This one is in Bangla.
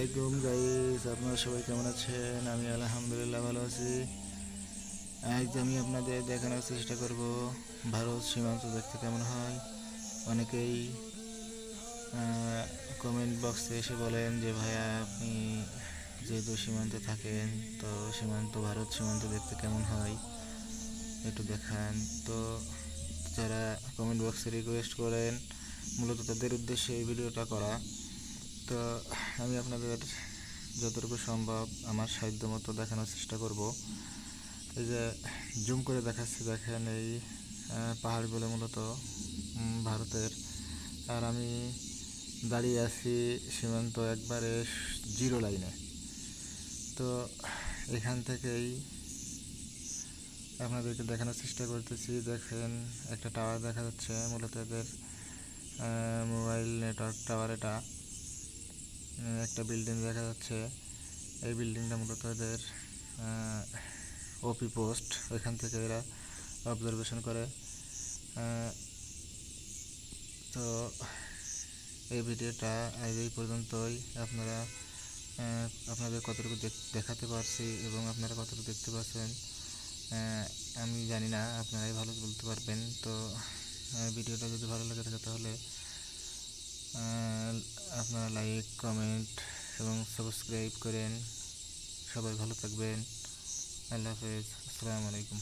আলাইকুম গাইস, আপনারা সবাই কেমন আছেন? আমি আলহামদুলিল্লাহ ভালো আছি। আজ আমি আপনাদের দেখানোর চেষ্টা করব ভারত সীমান্ত দেখতে কেমন হয়। অনেকেই কমেন্ট বক্সে এসে বলেন যে ভাইয়া আপনি যেহেতু সীমান্তে থাকেন, তো ভারত সীমান্ত দেখতে কেমন হয় একটু দেখান। তো যারা কমেন্ট বক্সে রিকোয়েস্ট করেন, মূলত তাদের উদ্দেশ্যে এই ভিডিওটা করা। তো আমি আপনাদের যতটুকু সম্ভব আমার সাধ্য মতো দেখানোর চেষ্টা করব। এই যে জুম করে দেখাচ্ছি, দেখেন এই পাহাড়গুলো মূলত ভারতের। আর আমি দাঁড়িয়ে আছি সীমান্ত একবারে জিরো লাইনে। তো এখান থেকেই আপনাদেরকে দেখানোর চেষ্টা করতেছি। দেখেন একটা টাওয়ার দেখা যাচ্ছে, মূলত এদের মোবাইল নেটওয়ার্ক টাওয়ার। এটা একটা বিল্ডিং দেখা যাচ্ছে, এই বিল্ডিংটা মূলত এদের ওপি পোস্ট। ওইখান থেকে এরা অবজারভেশন করে। তো এই ভিডিওটা আজ এই পর্যন্তই। আপনাদের কতটুকু দেখাতে পারছি এবং আপনারা কতটুকু দেখতে পাচ্ছেন আমি জানি না, আপনারাই ভালো বলতে পারবেন। তো ভিডিওটা যদি ভালো লেগে থাকে তাহলে আপনারা লাইক, কমেন্ট এবং সাবস্ক্রাইব করেন। সবাই ভালো থাকবেন। আল্লাহ হাফেজ, আসসালামু আলাইকুম।